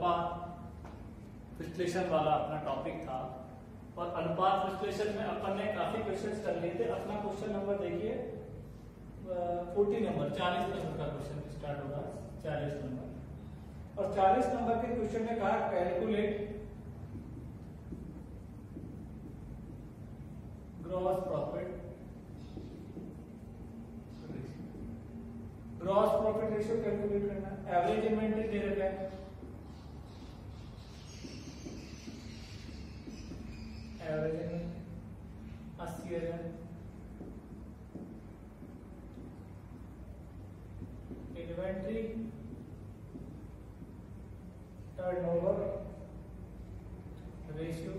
अनुपात विश्लेषण वाला अपना टॉपिक था। और अनुपात विश्लेषण में अपन ने काफी क्वेश्चंस कर लिए थे। अपना क्वेश्चन नंबर देखिए 40 नंबर 40 नंबर का क्वेश्चन स्टार्ट होगा 40 नंबर। और 40 नंबर के क्वेश्चन में कहा calculate gross profit ratio calculate करना। एवरेज इन्वेंटरी दे रखा है, average inventory 80,000। Inventory turnover ratio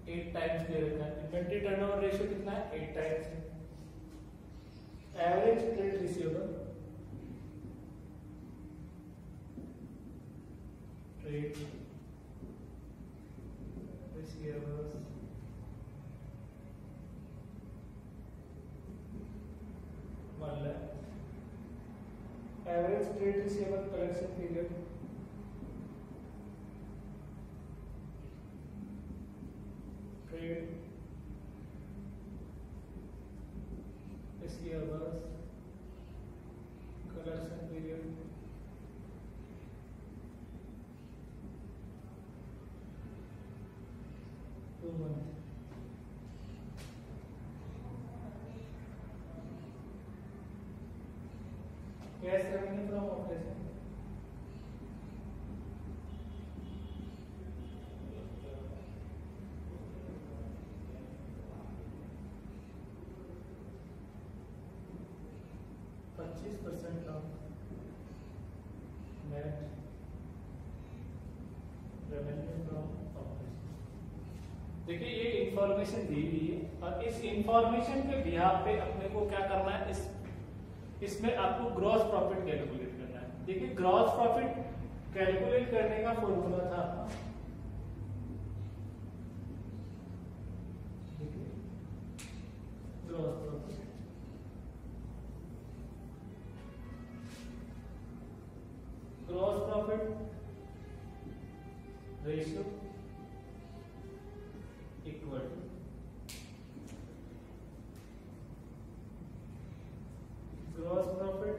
8 times they रखा है। इन्वेंटरी टर्नओवर रेशियो कितना है? 8 टाइम्स है। Average trade receivable average trade receivable collection period trade receivables collection period 2 months। Cash revenue from operation %25 of net revenue from operation. देखिए ये information दी हुई है और इस इंफॉर्मेशन के बिहाफ पे अपने को क्या करना है, इसमें आपको ग्रॉस प्रॉफिट कैलकुलेट करना है। देखिए ग्रॉस प्रॉफिट कैलकुलेट करने का फॉर्मूला था gross profit ratio equal to gross profit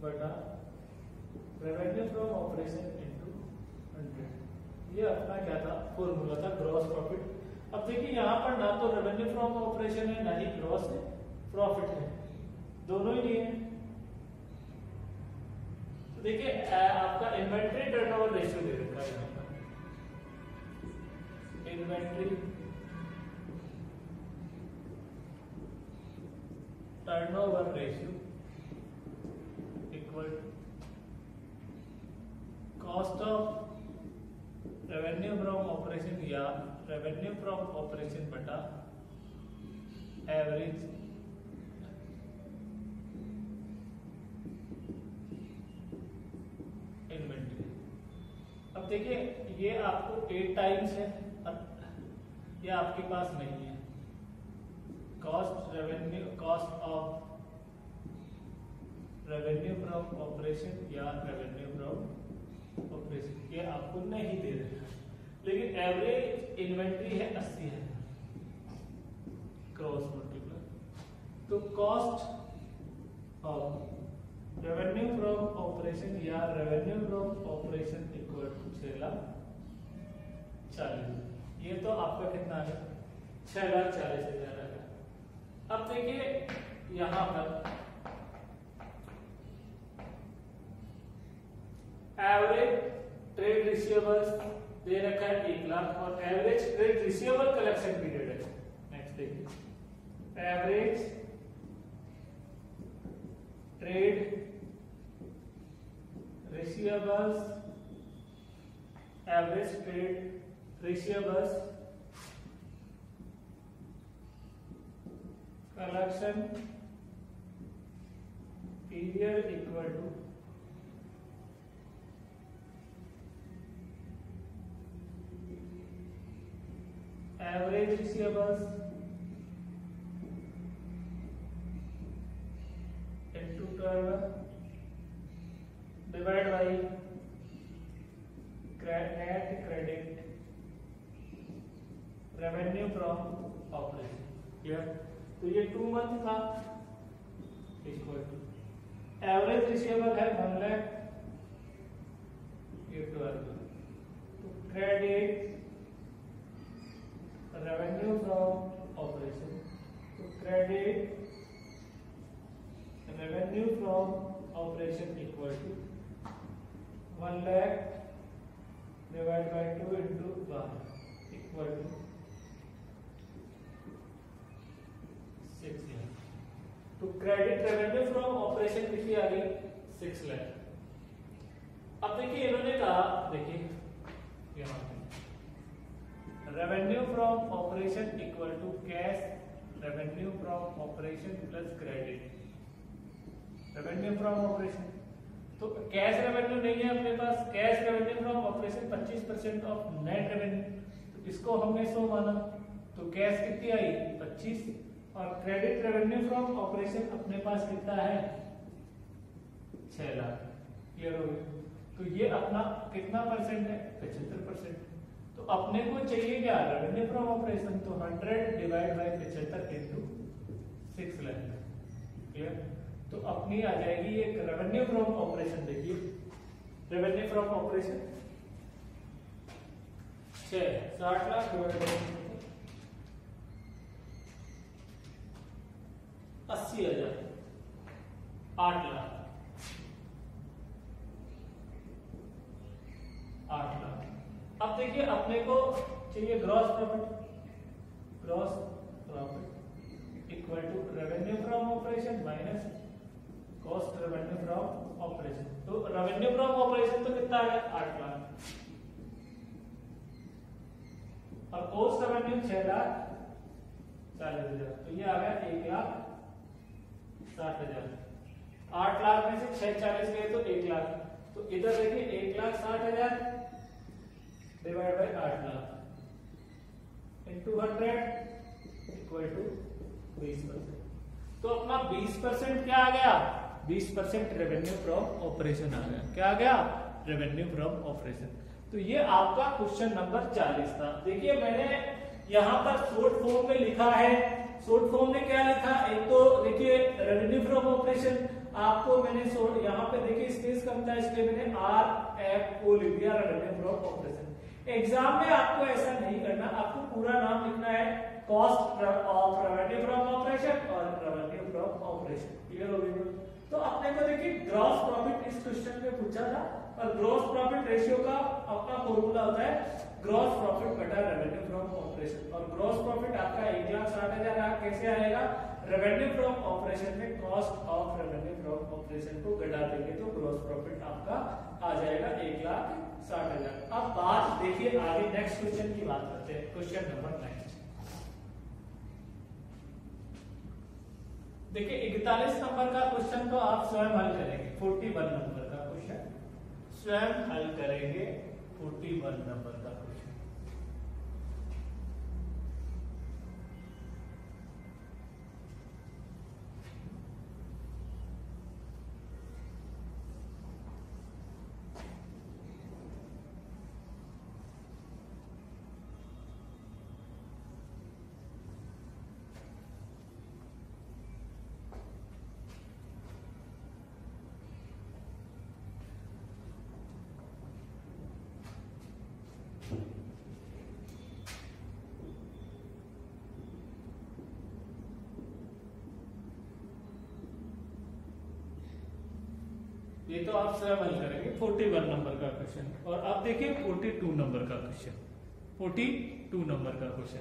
बटा रेवेन्यू फ्रॉम ऑपरेशन इनटू 100। ये अपना क्या था? फॉर्मूला था ग्रॉस प्रॉफिट। अब देखिए यहाँ पर ना तो रेवेन्यू फ्रॉम ऑपरेशन है ना ही ग्रॉस है, प्रॉफिट है, दोनों ही नहीं है। तो देखिए आपका इन्वेंट्री टर्नओवर रेशियो दे रखा है यहाँ पर, inventory turnover ratio equal cost of revenue from operation या रेवेन्यू फ्रॉम ऑपरेशन बटा एवरेज इन्वेंट्री। अब देखिए ये आपको 8 टाइम्स है, ये आपके पास नहीं है। Cost of revenue from operation या रेवेन्यू फ्रॉम ऑपरेशन ये आपको नहीं दे रहे हैं, लेकिन एवरेज इन्वेंट्री है 80,000 क्रॉस मल्टीप्लाई। तो cost of revenue from operation या revenue from operation equal to 6,40,000। ये तो आपका कितना है? 6,40,000 है। अब देखिए यहां पर एवरेज ट्रेड रिसीवेबल्स दे रखा है 1 लाख और average trade receivable collection period है। नेक्स्ट देखिए average trade receivables, average trade receivables collection period equal to average receivables into 12 divide by net credit revenue from operation. Clear? तो ये 2 मंथ था, equal to average receivable है 1 लाख, ये 12। तो credit revenue from operation, तो credit revenue from operation equal to 1 lakh divide by 2 into 1 equal to 6 lakh. तो credit revenue from operation कितनी आ गई? 6 लाख। अब देखिए इन्होंने कहा, देखिए यहाँ पे revenue from operation equal to cash revenue from operation plus credit revenue from operation. तो कैश रेवेन्यू नहीं है अपने पास, cash revenue from operation 25% of net revenue, तो इसको हमने 100 माना, तो कैश कितनी आई? 25, और क्रेडिट रेवेन्यू फ्रॉम ऑपरेशन अपने पास कितना है? 6 लाख। क्लियर हो गया? तो ये अपना कितना परसेंट है? 75%। तो अपने को चाहिए क्या? रेवेन्यू फ्रॉम ऑपरेशन, तो 100 divide by 75 into 6 lakh. Clear? तो अपनी आ जाएगी एक रेवेन्यू फ्रॉम ऑपरेशन। देखिए revenue from operation 60 lakh divide by 80,000, 8 lakh, 8 lakh. अब देखिए अपने को चाहिए gross profit, gross profit equal to revenue from operation minus cost revenue from operation. तो रेवेन्यू फ्रॉम ऑपरेशन तो कितना आ गया? 8 लाख, और कॉस्ट रेवेन्यू 6,40,000, तो ये आ गया 1,60,000। 8 लाख में से 6,40 गए तो 1 लाख, तो इधर देखिए 1,60,000 divide by 8 lakh into 100 equal to 20%। तो अपना 20% क्या आ गया? 20% रेवेन्यू फ्रॉम ऑपरेशन आ गया। क्या आ गया? Revenue from operation. तो ये आपका क्वेश्चन नंबर 40 था। देखिए मैंने यहाँ पर शॉर्ट फॉर्म में लिखा है। शॉर्ट फॉर्म में क्या लिखा? एक तो देखिए रेवेन्यू फ्रॉम ऑपरेशन, आपको मैंने यहाँ पे देखिए स्पेस कम था इसलिए मैंने RFO लिख दिया, रेवेन्यू फ्रॉम ऑपरेशन। एग्जाम में आपको ऐसा नहीं करना, आपको पूरा नाम लिखना है, cost of revenue from operation और रेवेन्यू फ्रॉम ऑपरेशन। क्लियर हो गया? तो अपने को देखिए ग्रॉस प्रॉफिट इस क्वेश्चन में पूछा था, और ग्रॉस प्रॉफिट रेशियो का अपना फॉर्मूला होता है ग्रॉस प्रॉफिट बटा रेवेन्यू फ्रॉम ऑपरेशन। और ग्रॉस प्रॉफिट आपका 1,60,000 कैसे आएगा? रेवेन्यू फ्रॉम ऑपरेशन में cost of revenue from operation को घटा देंगे तो ग्रॉस प्रॉफिट आपका आ जाएगा 1,60,000। अब बात देखिए आगे नेक्स्ट क्वेश्चन की बात करते हैं, क्वेश्चन नंबर 9। देखिए 41 नंबर का क्वेश्चन तो आप स्वयं हल करेंगे, 41 नंबर का क्वेश्चन स्वयं हल करेंगे, 41 नंबर का क्वेश्चन। ये तो आप स्वयं हल करेंगे 41 नंबर का क्वेश्चन। और अब देखिए 42 नंबर का क्वेश्चन, 42 नंबर का क्वेश्चन।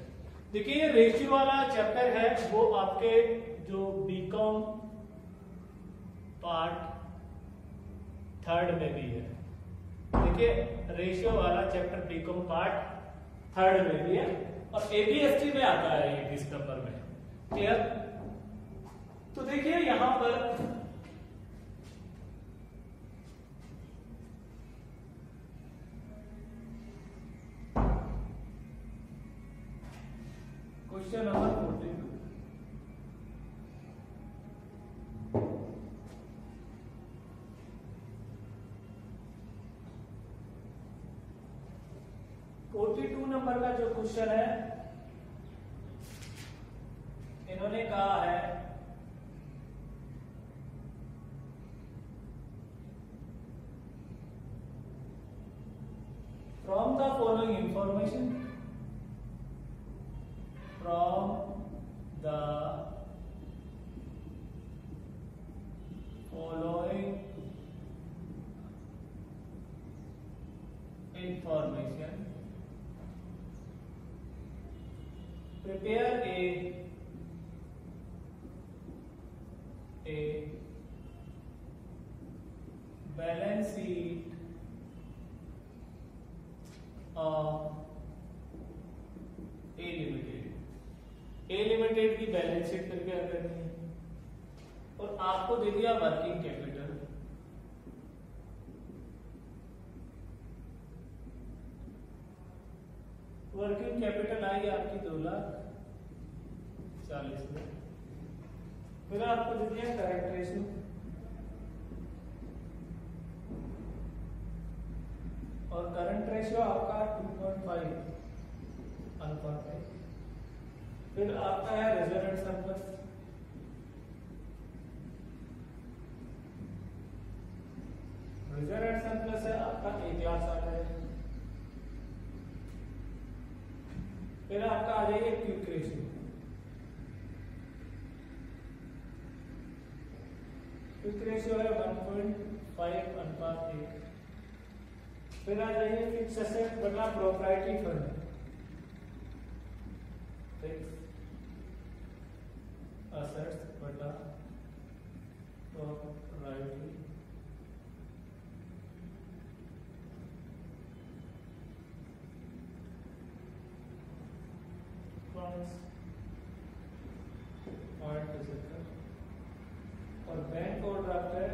देखिए ये रेशियो वाला चैप्टर है, वो आपके जो बीकॉम पार्ट 3 में भी है। देखिए रेशियो वाला चैप्टर बीकॉम पार्ट 3 में भी है, और ABST में आता है ये 20 नंबर में। क्लियर? तो देखिए यहां पर क्वेश्चन नंबर 42, 42 नंबर का जो क्वेश्चन है, इन्होंने कहा है from the following information, from the following information, prepare a balance sheet of A Limited. A Limited की बैलेंस शीट प्रिपेयर करनी है और आपको दे दिया working capital. Working capital I आपकी 2,40,000 में। फिर आपको दे दिया करंट रेशियो, और करंट रेशियो आपका 2.5 अनुपात है। फिर आपका है reserve and surplus, reserve and surplus है आपका 1,60,000। फिर आपका आ जाएगा क्विक रेशियो, क्विक रेशियो है 1.5 अनुपात 1। फिर आ जाइए फिक्स एसेट बटा प्रोप्राइटरी फंड, फिक्स एसेट्स बटा प्रोप्राइटरी और बैंक ओवरड्राफ्ट है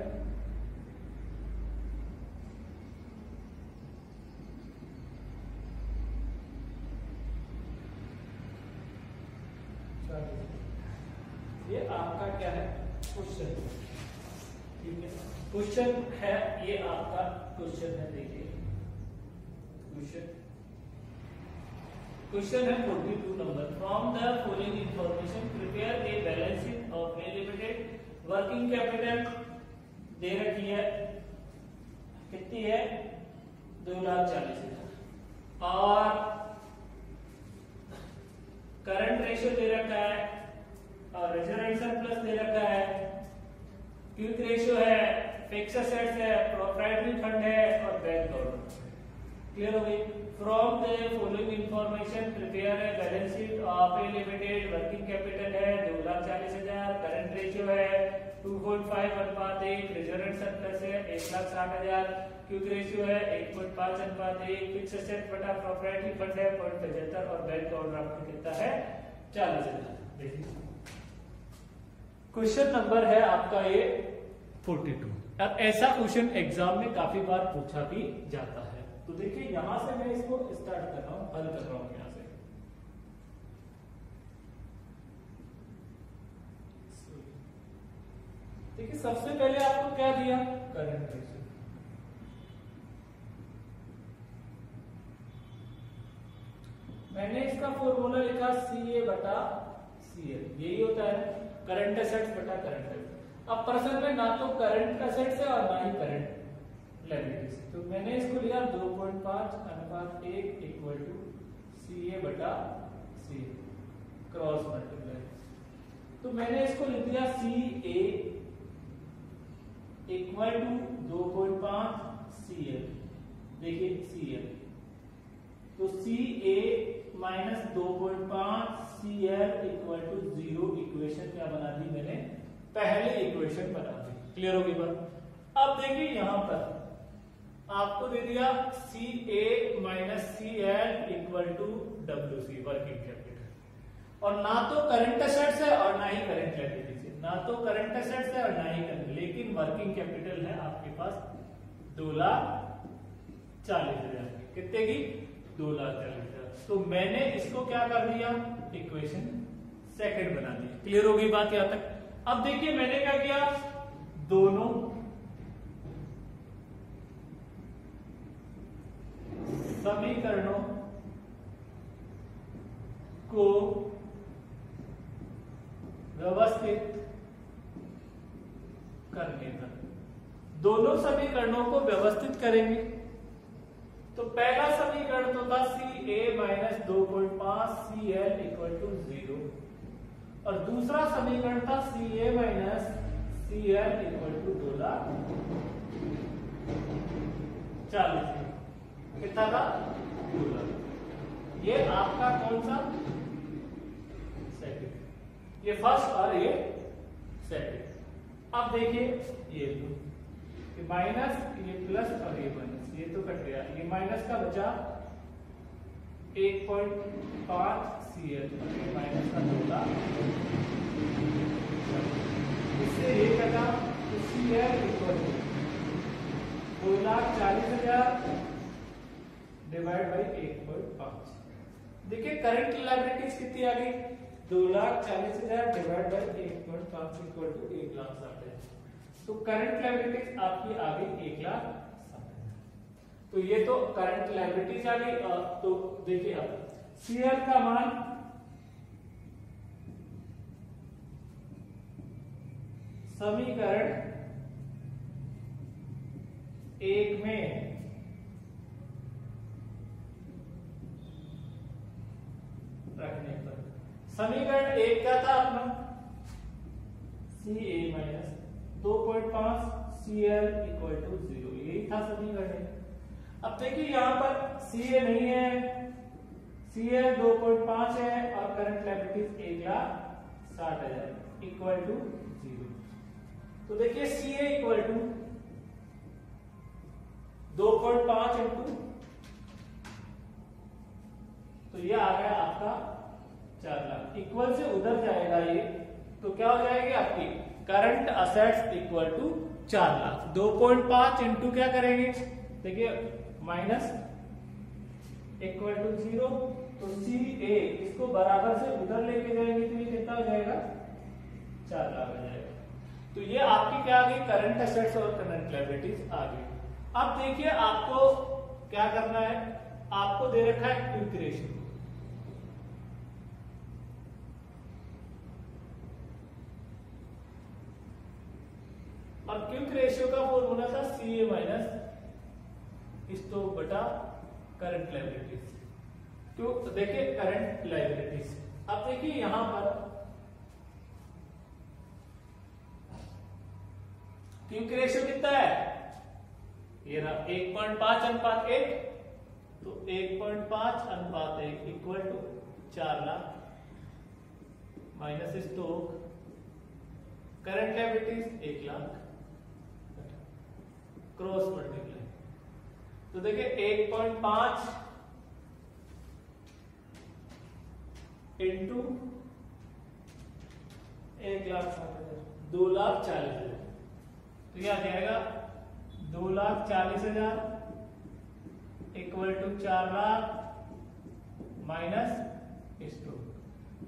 ये आपका क्या है क्वेश्चन, ठीक है। क्वेश्चन है ये आपका क्वेश्चन है, देखिए क्वेश्चन है 42 नंबर। From the following information prepare a balance sheet of A limited. Working capital दे रखी है, कितनी है 2,40,000, और करंट रेशियो दे रखा है, और रिजर्व एंड सरप्लस दे रखा है, क्विक रेशियो है, फिक्स एसेट्स है, प्रोप्राइटरी फंड है, और बैंक ओवरड्राफ्ट। क्लियर हो गई। From the following information prepare है balance sheet of A limited. Working capital है 2,40,000, करंट रेशियो है 2.5 अनुपात 1, रिजर्व एंड सरप्लस है 1,60,000, क्विक रेशियो है 1.5 अनुपात 1, फिक्स एसेट बटा प्रोप्राइटरी फंड है 0.75, और बैंक ओवरड्राफ्ट कितना है 40,000। देखिए क्वेश्चन नंबर है आपका ये 42। अब ऐसा क्वेश्चन एग्जाम में काफी बार पूछा भी जाता है। तो देखिए यहां से मैं इसको स्टार्ट कर रहा हूं, हल कर रहा हूं यहां से। देखिए सबसे पहले आपको क्या दिया, करंट रेशियो। मैंने इसका फॉर्मूला लिखा CA बटा CL, यही होता है करंट एसेट्स बटा करंट एसेट्स। अब प्रश्न में ना तो करंट एसेट्स है और ना ही करंट लायबिलिटीज, तो मैंने इसको लिया 2.5 अनुपात 1 इक्वल टू CA बटा CL क्रॉस मल्टीप्लाई। तो मैंने इसको लिख दिया CA इक्वल टू 2.5 CL। देखिए CL तो CA minus 2.5 CL equal to 0 equation क्या बना दी मैंने, पहले इक्वेशन बना दी। क्लियर होगी बात। अब देखिए यहां पर आपको दे दिया CA minus CL equal to WC working capital, और ना तो करंट एसेट्स है और ना ही करंट लायबिलिटीज है, ना तो करंट एसेट्स है और ना ही करंट, लेकिन वर्किंग कैपिटल है आपके पास 2,40,000। कितने की 2,40,000। तो मैंने इसको क्या कर दिया, इक्वेशन सेकंड बना दी। क्लियर हो गई बात यहां तक। अब देखिए मैंने क्या किया, दोनों समीकरणों को व्यवस्थित करने पर, दोनों समीकरणों को व्यवस्थित करेंगे। तो पहला समीकरण तो था C A minus 2.5 C L equal to 0 और दूसरा समीकरण था C A minus C L equal to 2,40,000। कितना था? 2 लाख। ये आपका कौन सा? सेकंड। ये फर्स्ट और ये सेकंड। अब देखिए ये माइनस, ये प्लस और ये माइनस, ये तो कट गया। ये माइनस का बचा 1.5 CL, माइनस का 2 लाख। इससे ये कटा तो CL इक्वल 2,40,000 डिवाइड बाई 1.5। देखिए करंट लायबिलिटीज कितनी आ गई? 2,40,000 डिवाइड बाई 1.5 इक्वल टू 1,60,000। तो करंट लायबिलिटीज आपकी आ गई 1,60,000। तो ये तो करंट लायबिलिटीज आ गई। तो देखिए अब सीएल का मान समीकरण 1 में रखने पर, समीकरण 1 क्या था अपना? सी A minus 2.5 CL equal to 0, यही था समीकरण। अब देखिए यहां पर सी ए नहीं है, CL 2.5 है और करंट लायबिलिटीज 1,60,000 इक्वल टू 0। तो देखिए सी ए इक्वल टू 2.5 इंटू, तो ये आ गया आपका 4 लाख। इक्वल से उधर जाएगा ये, तो क्या हो जाएगी आपकी current assets equal to 4 lakh. 2.5 into क्या करेंगे? देखिए माइनस इक्वल टू 0, तो सी ए इसको बराबर से उधर लेके जाएंगे तो ये कितना हो जाएगा? 4 लाख हो जाएगा। तो ये आपकी क्या आ गई? करंट असेट्स और करंट लायबिलिटीज आ गई। अब देखिए आपको क्या करना है, आपको दे रखा है क्विक रेशियो। और क्विक रेशियो का फॉर्मूला था सी ए माइनस स्टॉक बटा करंट लायबिलिटीज। तो देखिए करंट लायबिलिटीज, अब देखिए यहां पर क्विक रेशियो कितना है? ये रहा 1.5:1, तो 1.5:1 equal to 4 lakh minus stock current liabilities 1 lakh cross multiply. तो देखिए 1.5 इंटू 1,60,000, 2,40,000। तो यह आ जाएगा 2,40,000 equal to 4 lakh minus stock.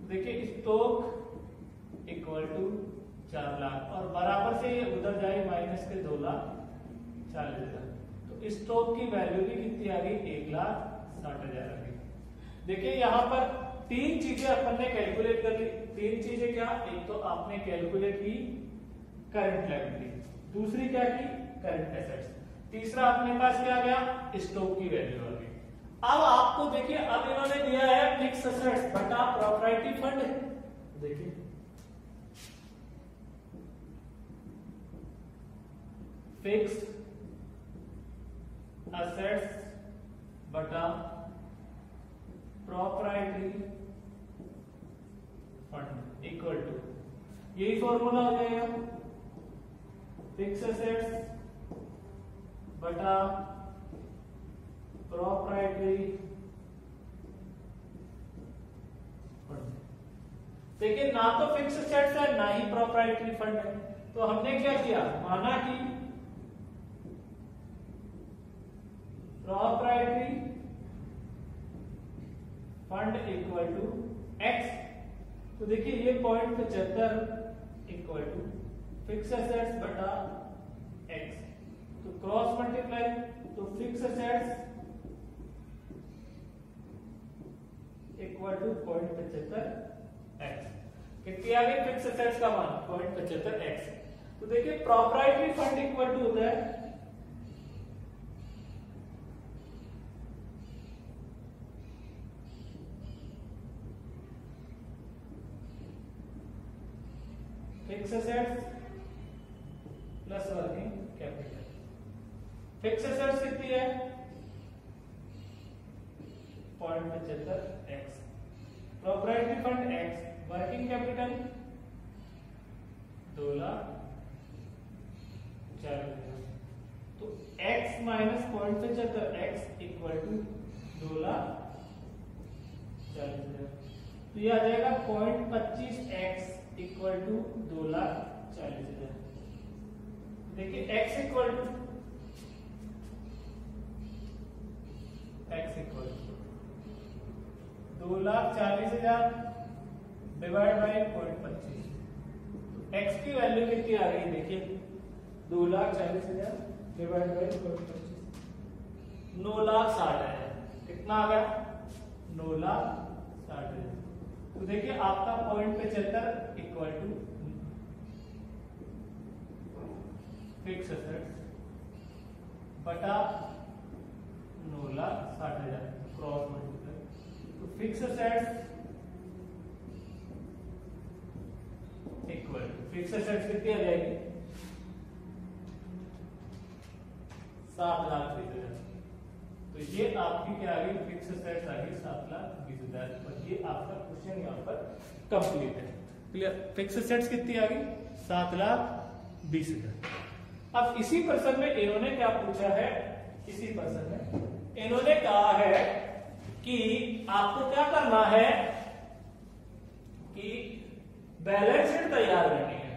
देखिए स्टॉक इक्वल टू 4 लाख और बराबर से ये उधर जाए माइनस के 2,40,000। तो स्टॉक की वैल्यू भी कितनी आ गई? 1,60,000 आ गई। देखिए यहां पर 3 चीजें अपन ने कैलकुलेट कर ली। 3 चीजें क्या? एक तो आपने कैलकुलेट की करंट लायबिलिटी, दूसरी क्या की? करंट एसेट्स, तीसरा अपने पास क्या आ गया? स्टॉक की वैल्यू आ गई। अब आपको देखिए, अब इन्होंने दिया है फिक्स एसेट्स बटा प्रॉपर्टी फंड। देखिए फिक्स एसेट्स बटा प्रॉपर्टी फंड इक्वल टू, यही फॉर्मूला हो जाएगा, फिक्स एसेट्स बटा प्रॉपर्टी फंड। देखिए ना तो फिक्स एसेट्स है ना ही प्रॉपर्टी फंड है, तो हमने क्या किया? माना कि property fund equal to X. तो देखिए ये 0.75 इक्वल टू फिक्स एसेट्स बटा एक्स, तो क्रॉस मल्टीप्लाई, तो fix assets equal to 0.75 X. कितनी आ गई फिक्स एसेट्स का मान 0.75 एक्स। तो देखिए प्रोप्राइटरी फंड इक्वल टू होता है fix assets plus working capital. Fix assets कितनी है 0.75 X, proprietary fund X, working capital 2,40,000। तो x minus 0.75 X equal to 2,40,000। तो ये आ जाएगा 0.25 एक्स इक्वल टू 2,40,000। देखिए x equal to 2,40,000 divide by 0.25। x की वैल्यू कितनी आ गई देखिए 2,40,000 डिवाइड बाई 0.25 9,60,000। कितना आ गया 9,60,000। तो देखिए आपका 0.75 इक्वल टू फिक्स एसेट्स बटा 9,60,000 क्रॉस मल्टीप्लाई। तो fix assets equal fix assets कितनी आ जाएगी 7,20,000। तो ये आपकी क्या आ गई फिक्स एसेट्स आ गई 7,20,000। और ये आपका क्वेश्चन यहाँ पर कंप्लीट है। क्लियर। फिक्स एसेट्स कितनी आ गई 7,20,000। अब इसी पर्सन में इन्होंने क्या पूछा है, इसी पर्सन में इन्होंने कहा है कि आपको क्या करना है कि बैलेंस शीट तैयार करनी है।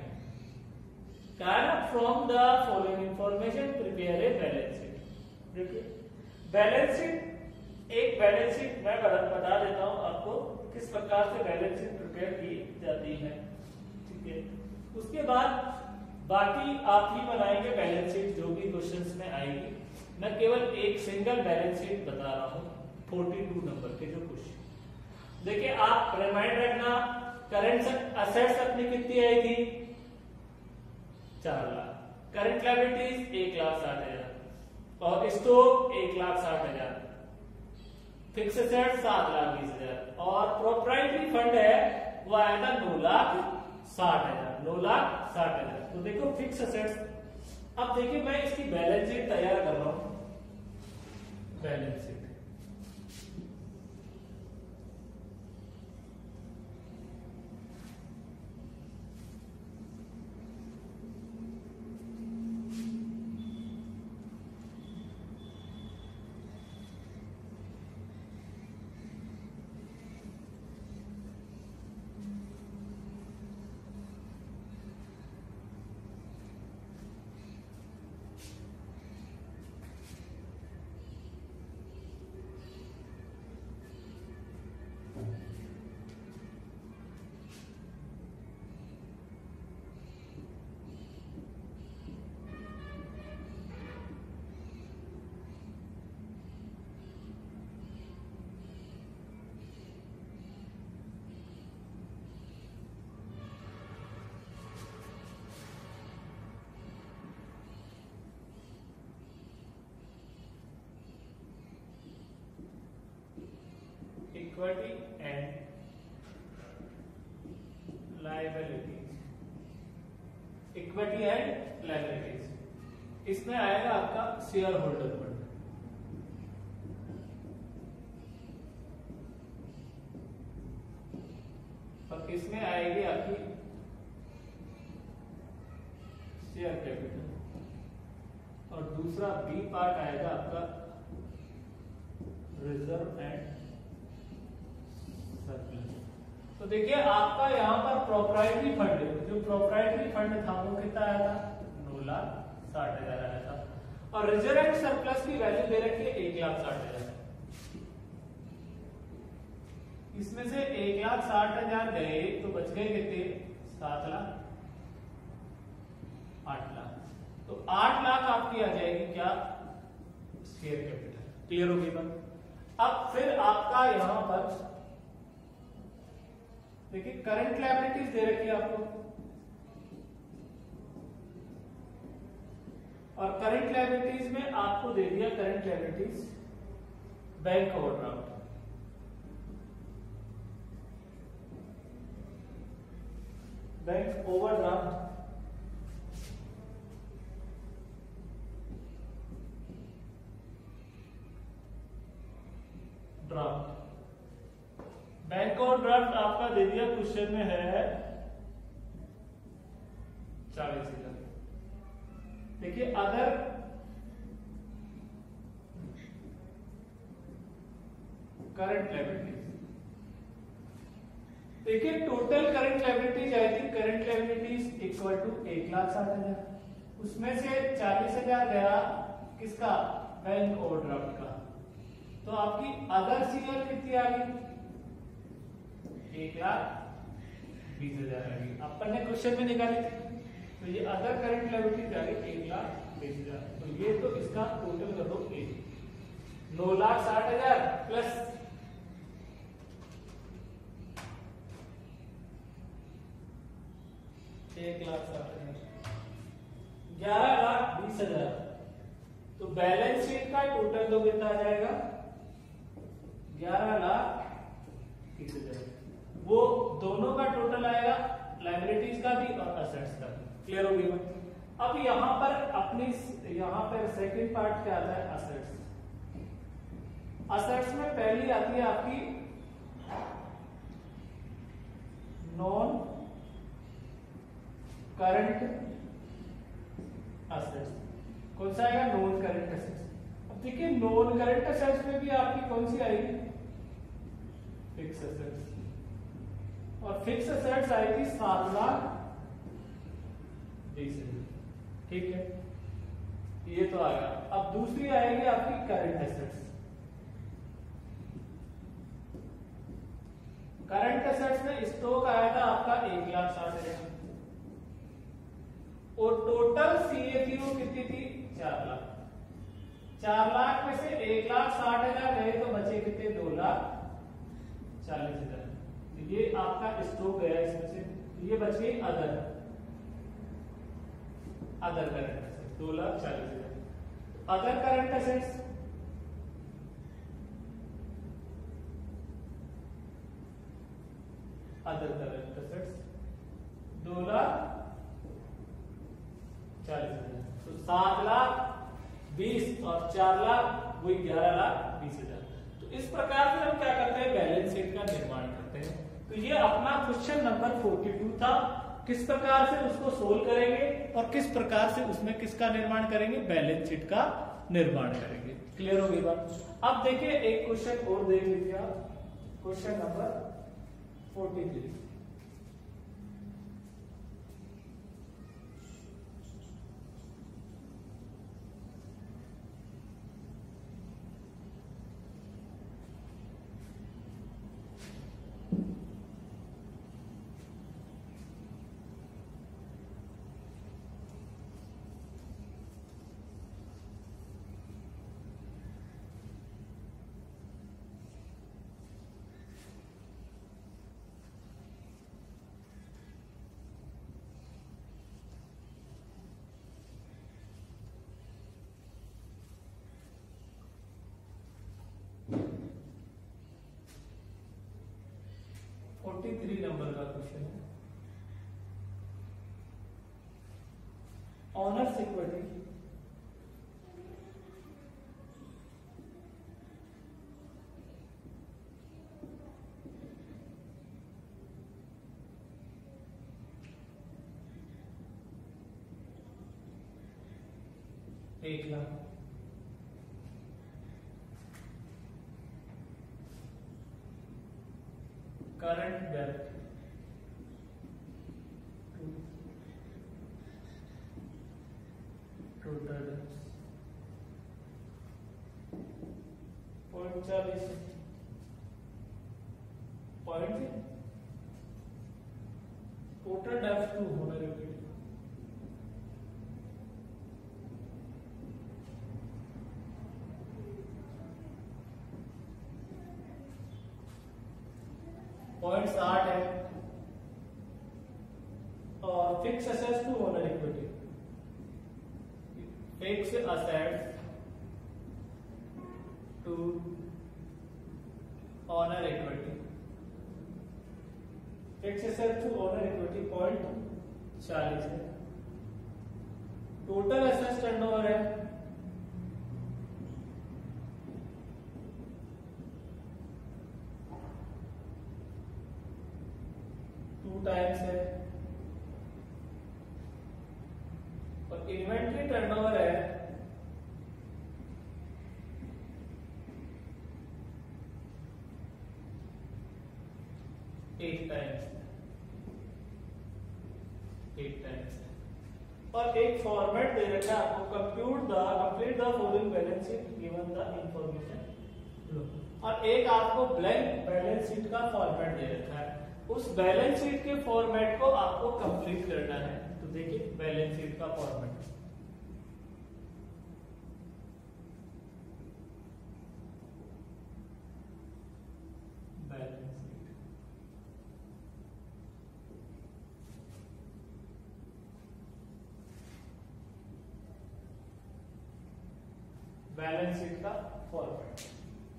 क्या ना from the following information prepare a balance sheet. Balance sheet एक बैलेंस शीट मैं बता देता हूं आपको किस प्रकार से बैलेंस शीट प्रिपेयर की जाती है। ठीक है, उसके बाद बाकी आप ही बनाएंगे बैलेंस शीट जो भी क्वेश्चंस में आएगी। मैं केवल एक सिंगल बैलेंस शीट बता रहा हूं 42 नंबर के जो क्वेश्चन। देखिए आप रिमाइंड रखना करंट असेट्स अपनी कितनी आई थी 4 लाख, करंट लायबिलिटीज 1,60,000 और स्टॉक 1,60,000, फिक्स एसेट्स 7,20,000 और प्रोप्राइटरी फंड है वो आया था 9,60,000। तो देखो फिक्स एसेट्स। अब देखिए मैं इसकी बैलेंस शीट तैयार कर रहा हूं। Balance sheet equity and liabilities. Equity and liabilities इसमें आएगा आपका शेयर होल्डर फंड। और इसमें आएगी आपकी शेयर कैपिटल और दूसरा बी पार्ट आएगा आपका रिजर्व एंड सरप्लस। तो देखिए आपका यहाँ पर प्रोप्राइटरी फंड, जो प्रोप्राइटरी फंड था वो कितना आया था 9,60,000 आया था और रिजर्व एंड सरप्लस की वैल्यू दे रखी है 1,60,000। इसमें से 1,60,000 गए तो बच गए कितने 7 लाख 8 लाख। तो 8 लाख आपकी आ जाएगी क्या शेयर कैपिटल। क्लियर हो गई बात। अब फिर आपका यहां पर देखिए करंट लायबिलिटीज दे रखी है आपको, और करंट लायबिलिटीज में आपको दे दिया current liabilities bank overdraft. Bank overdraft draft, bank overdraft आपका दे दिया क्वेश्चन में है 40,000। देखिए अगर करंट लायबिलिटीज, देखिए टोटल करंट लायबिलिटीज आई थी, करंट लायबिलिटीज इक्वल टू 1,60,000, उसमें से 40,000 गया किसका, बैंक ओवरड्राफ्ट का, तो आपकी अदर सीएल कितनी आ गई, 1,20,000 आ गई। अपन ने क्वेश्चन में निकाली थी, तो ये अदर करंट लायबिलिटी आ गई 1,20,000, तो ये तो इसका टोटल कर दो 9,60,000 प्लस 1,60,000 11,20,000, तो बैलेंस शीट का टोटल तो कितना आ जाएगा 11,30,000, वो दोनों का टोटल आएगा, लायबिलिटीज का भी और असेट्स का भी। क्लियर होगी बात। अब यहां पर अपनी यहां पर सेकंड पार्ट क्या आता है, असेट्स। असेट्स में पहली आती है आपकी नॉन करंट असेट्स। कौन सा आएगा, नॉन करंट असेट्स। अब देखिए नॉन करंट असेट्स में भी आपकी कौन सी आएगी, फिक्स असेट्स, और फिक्स असेट्स आएगी 7,20,000। ठीक है, ये तो आएगा। अब दूसरी आएगी आपकी करंट एसेट्स। करंट एसेट्स में स्टॉक आया था आपका 1,60,000, और टोटल सीएजीओ कितनी थी, 4 लाख। 4 लाख में से 1,60,000 गए तो बचे कितने, 2,40,000। ये आपका स्टॉक गया इसमें से, ये बच गई other current assets 2,40,000। Other current assets other current assets 2,40,000, तो 7,20,000 और 4,00,000 वही 11,20,000। तो इस प्रकार से हम क्या करते हैं, बैलेंस शीट का निर्माण करते हैं। तो ये अपना क्वेश्चन नंबर 42 था। किस प्रकार से उसको सोल्व करेंगे और किस प्रकार से उसमें किसका निर्माण करेंगे, बैलेंस शीट का निर्माण करेंगे। क्लियर होगी बात। अब देखिए एक क्वेश्चन और देख लीजिए आप, क्वेश्चन नंबर 43। नंबर का क्वेश्चन है, ऑनर्स इक्विटी एक lakh, current debt total debts 0.40 total डेप्थ टू होना रिपीट .60 है और fix assets to owner equity, fix assets to owner equity, fix assets to owner equity 0.40 है। टोटल एसेट्स टर्नओवर है 2 times है, और इन्वेंट्री टर्नओवर है 8 टाइम्स, 8 टाइम्स। और एक फॉर्मेट दे रखा है आपको, complete the following balance sheet given the information below. और एक आपको ब्लैंक बैलेंस शीट का फॉर्मेट दे रखा है, उस बैलेंस शीट के फॉर्मेट को आपको कंप्लीट करना है। तो देखिए बैलेंस शीट का format, balance sheet, balance sheet का फॉर्मेट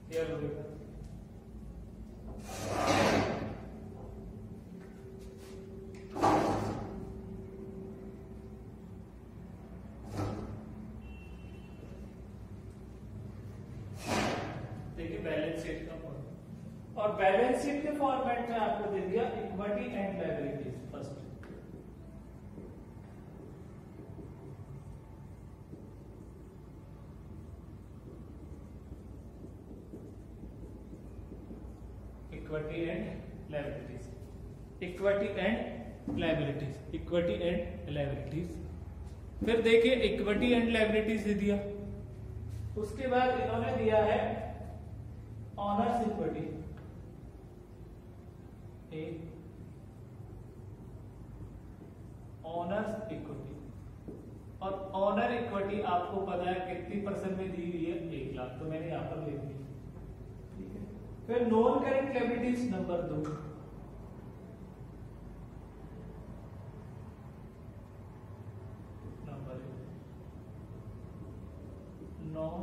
क्लियर हो गया। देखिए बैलेंस शीट का फॉर्मेट, और बैलेंस शीट के फॉर्मेट में आपको दे दिया equity and liabilities. First equity and liabilities, equity and liabilities, equity and liabilities. फिर देखिए इक्विटी एंड लायबिलिटीज दे दिया, उसके बाद इन्होंने दिया है ऑनर्स इक्विटी, ऑनर्स इक्विटी, और ऑनर इक्विटी आपको पता है कितनी परसेंट में दी हुई है, 1 लाख, तो मैंने यहां पर लिख दी। ठीक है, फिर non current liabilities number 2, non